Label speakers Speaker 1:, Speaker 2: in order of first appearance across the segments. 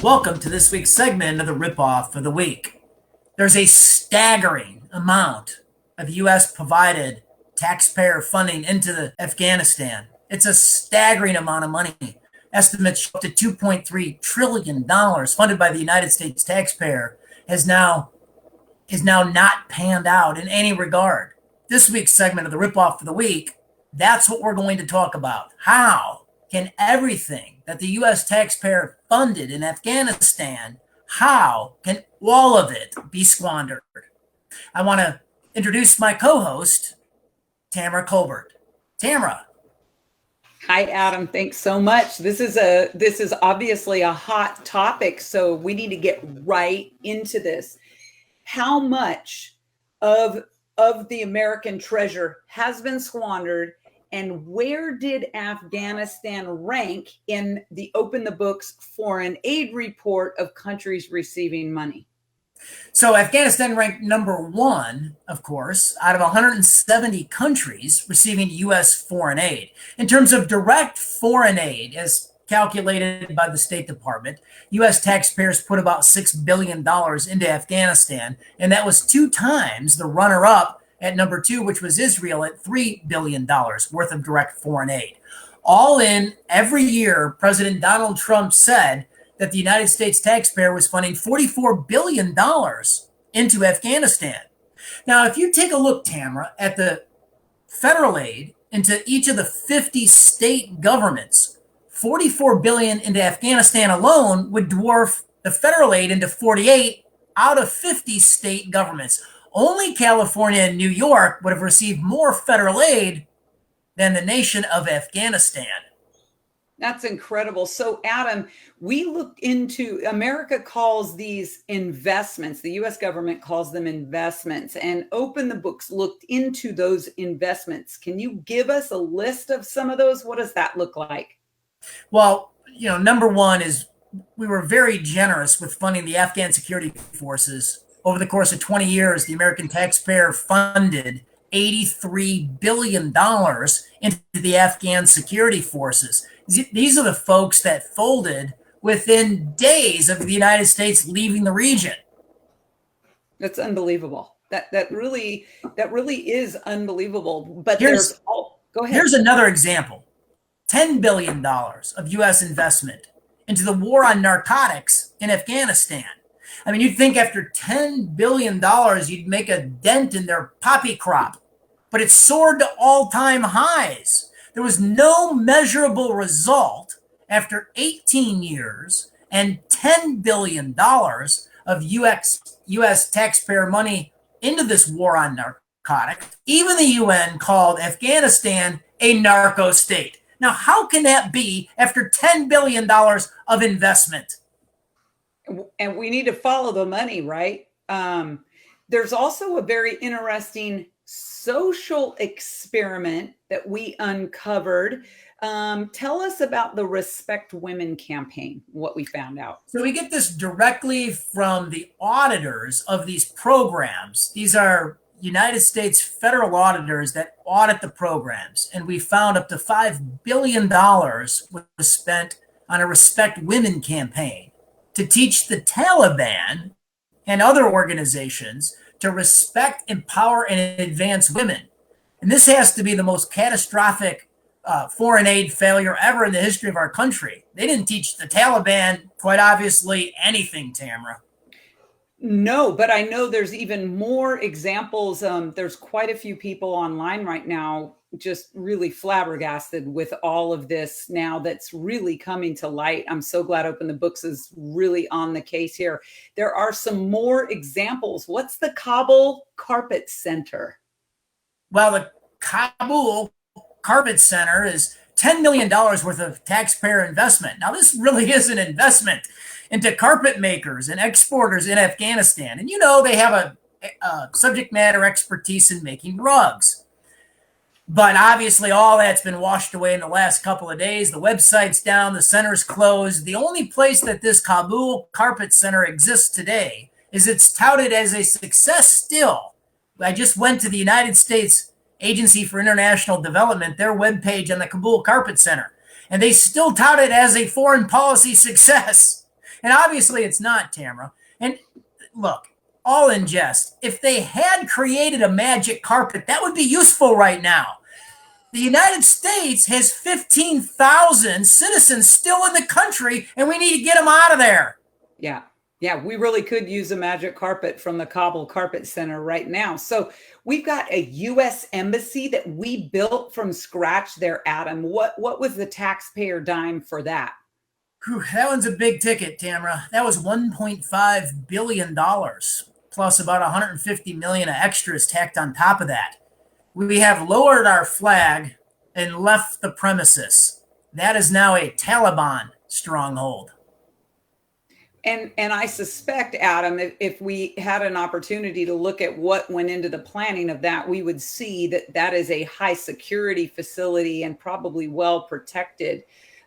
Speaker 1: Welcome to this week's segment of the Ripoff of the Week. There's a staggering amount of U.S. provided taxpayer funding into Afghanistan. It's a staggering amount of money. Estimates up to $2.3 trillion funded by the United States taxpayer is now not panned out in any regard. This week's segment of the Ripoff of the Week, that's what we're going to talk about. How can everything that the U.S. taxpayer funded in Afghanistan, how can all of it be squandered? I want to introduce my co-host, Tamara Colbert. Tamara.
Speaker 2: Hi, Adam. Thanks so much. This is obviously a hot topic, so we need to get right into this. How much of the American treasure has been squandered, and where did Afghanistan rank in the Open the Books foreign aid report of countries receiving money?
Speaker 1: So Afghanistan ranked number one, of course, out of 170 countries receiving U.S. foreign aid. In terms of direct foreign aid, as calculated by the State Department, U.S. taxpayers put about $6 billion into Afghanistan, and that was 2 times the runner-up at number 2, which was Israel, at $3 billion worth of direct foreign aid. All in, every year, President Donald Trump said that the United States taxpayer was funding $44 billion into Afghanistan. Now, if you take a look, Tamara, at the federal aid into each of the 50 state governments, $44 billion into Afghanistan alone would dwarf the federal aid into 48 out of 50 state governments. Only California and New York would have received more federal aid than the nation of Afghanistan.
Speaker 2: That's incredible. So, Adam, we looked into, America calls these investments, the US government calls them investments, and Open the Books looked into those investments. Can you give us a list of some of those? What does that look like?
Speaker 1: Well, number one is we were very generous with funding the Afghan security forces. Over the course of 20 years, the American taxpayer funded $83 billion into the Afghan security forces. These are the folks that folded within days of the United States leaving the region.
Speaker 2: That's unbelievable. That really is unbelievable. But
Speaker 1: go ahead. Here's another example. $10 billion of U.S. investment into the war on narcotics in Afghanistan. I mean, you'd think after $10 billion, you'd make a dent in their poppy crop, but it soared to all-time highs. There was no measurable result after 18 years and $10 billion of U.S. taxpayer money into this war on narcotics. Even the UN called Afghanistan a narco state. Now, how can that be after $10 billion of investment?
Speaker 2: And we need to follow the money, right? There's also a very interesting social experiment that we uncovered. Tell us about the Respect Women campaign, what we found out.
Speaker 1: So we get this directly from the auditors of these programs. These are United States federal auditors that audit the programs. And we found up to $5 billion was spent on a Respect Women campaign to teach the Taliban and other organizations to respect, empower, and advance women. And this has to be the most catastrophic foreign aid failure ever in the history of our country. They didn't teach the Taliban, quite obviously, anything, Tamara.
Speaker 2: No, but I know there's even more examples. There's quite a few people online right now just really flabbergasted with all of this now that's really coming to light. I'm so glad Open the Books is really on the case here. There are some more examples. What's the Kabul Carpet Center?
Speaker 1: Well, the Kabul Carpet Center is $10 million worth of taxpayer investment. Now, this really is an investment into carpet makers and exporters in Afghanistan. And they have a subject matter expertise in making rugs. But obviously all that's been washed away in the last couple of days. The website's down, the center's closed. The only place that this Kabul Carpet Center exists today is it's touted as a success still. I just went to the United States Agency for International Development, their webpage on the Kabul Carpet Center, and they still tout it as a foreign policy success. And obviously it's not, Tamara. And look, all in jest, if they had created a magic carpet, that would be useful right now. The United States has 15,000 citizens still in the country, and we need to get them out of there.
Speaker 2: Yeah. Yeah, we really could use a magic carpet from the Kabul Carpet Center right now. So we've got a U.S. embassy that we built from scratch there, Adam. What was the taxpayer dime for that?
Speaker 1: Whew, that one's a big ticket, Tamara. That was $1.5 billion, plus about 150 million of extras tacked on top of that. We have lowered our flag and left the premises. That is now a Taliban stronghold.
Speaker 2: And I suspect, Adam, if we had an opportunity to look at what went into the planning of that, we would see that that is a high security facility and probably well protected.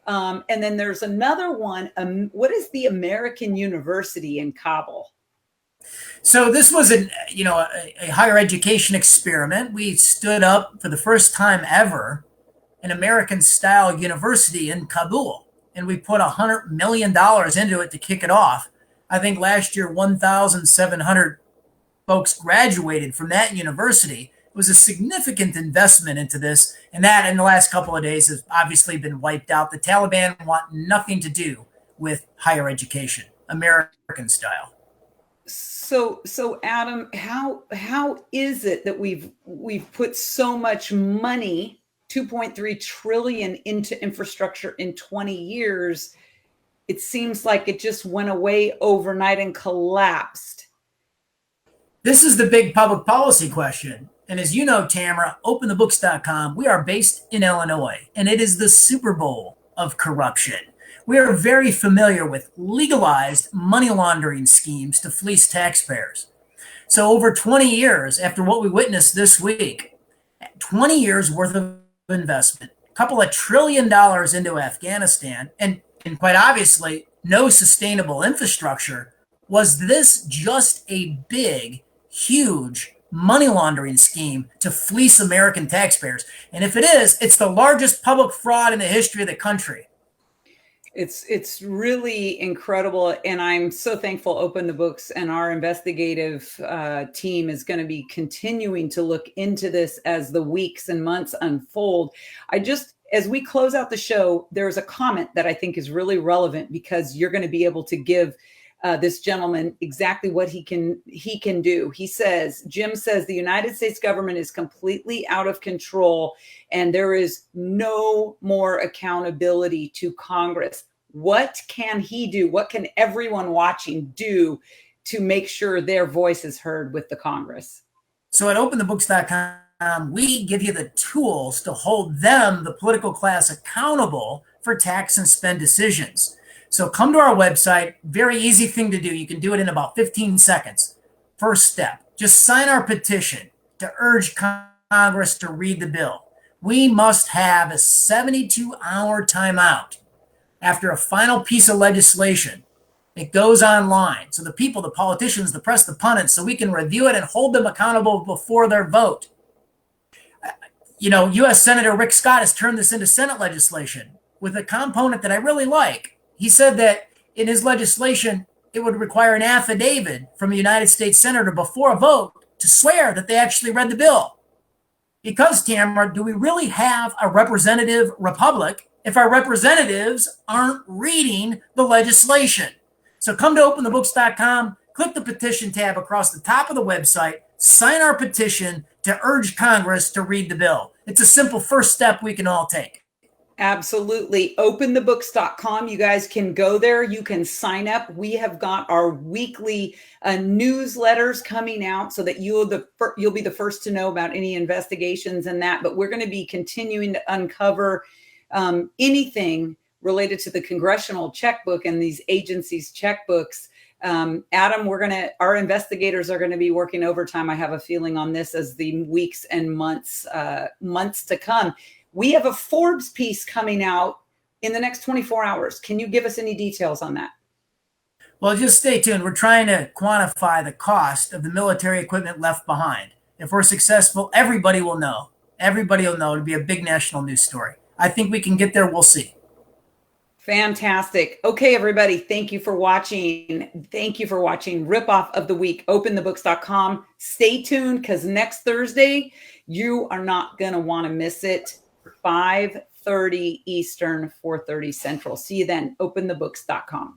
Speaker 2: And then there's another one. What is the American University in Kabul?
Speaker 1: So this was a higher education experiment. We stood up for the first time ever an American style university in Kabul. And we put $100 million into it to kick it off. I think last year, 1,700 folks graduated from that university. It was a significant investment into this. And that in the last couple of days has obviously been wiped out. The Taliban want nothing to do with higher education, American style.
Speaker 2: So Adam, how is it that we've put so much money, 2.3 trillion, into infrastructure in 20 years? It seems like it just went away overnight and collapsed.
Speaker 1: This is the big public policy question. And as you know, Tamara, openthebooks.com, we are based in Illinois, and it is the Super Bowl of corruption. We are very familiar with legalized money laundering schemes to fleece taxpayers. So over 20 years after what we witnessed this week, 20 years worth of investment, a couple of $1 trillion into Afghanistan, and quite obviously no sustainable infrastructure. Was this just a big, huge money laundering scheme to fleece American taxpayers? And if it is, it's the largest public fraud in the history of the country.
Speaker 2: It's really incredible, and I'm so thankful Open the Books and our investigative team is going to be continuing to look into this as the weeks and months unfold. As we close out the show, there's a comment that I think is really relevant because you're going to be able to give this gentleman exactly what he can do. He says, Jim says, the United States government is completely out of control and there is no more accountability to Congress. What can he do? What can everyone watching do to make sure their voice is heard with the Congress?
Speaker 1: So at openthebooks.com, we give you the tools to hold them, the political class, accountable for tax and spend decisions. So come to our website. Very easy thing to do. You can do it in about 15 seconds. First step, just sign our petition to urge Congress to read the bill. We must have a 72-hour timeout after a final piece of legislation. It goes online. So the people, the politicians, the press, the pundits, so we can review it and hold them accountable before their vote. U.S. Senator Rick Scott has turned this into Senate legislation with a component that I really like. He said that in his legislation, it would require an affidavit from a United States senator before a vote to swear that they actually read the bill. Because, Tamara, do we really have a representative republic if our representatives aren't reading the legislation? So come to openthebooks.com, click the petition tab across the top of the website, sign our petition to urge Congress to read the bill. It's a simple first step we can all take.
Speaker 2: Absolutely. Openthebooks.com. You guys can go there. You can sign up. We have got our weekly newsletters coming out so that you'll be the first to know about any investigations and that. But we're going to be continuing to uncover anything related to the congressional checkbook and these agencies' checkbooks. Adam, our investigators are going to be working overtime. I have a feeling on this as the weeks and months to come. We have a Forbes piece coming out in the next 24 hours. Can you give us any details on that?
Speaker 1: Well, just stay tuned. We're trying to quantify the cost of the military equipment left behind. If we're successful, everybody will know. Everybody will know. It'll be a big national news story. I think we can get there. We'll see.
Speaker 2: Fantastic. Okay, everybody. Thank you for watching. Thank you for watching Ripoff of the Week, openthebooks.com. Stay tuned because next Thursday, you are not going to want to miss it. 5:30 Eastern, 4:30 Central. See you then. Openthebooks.com.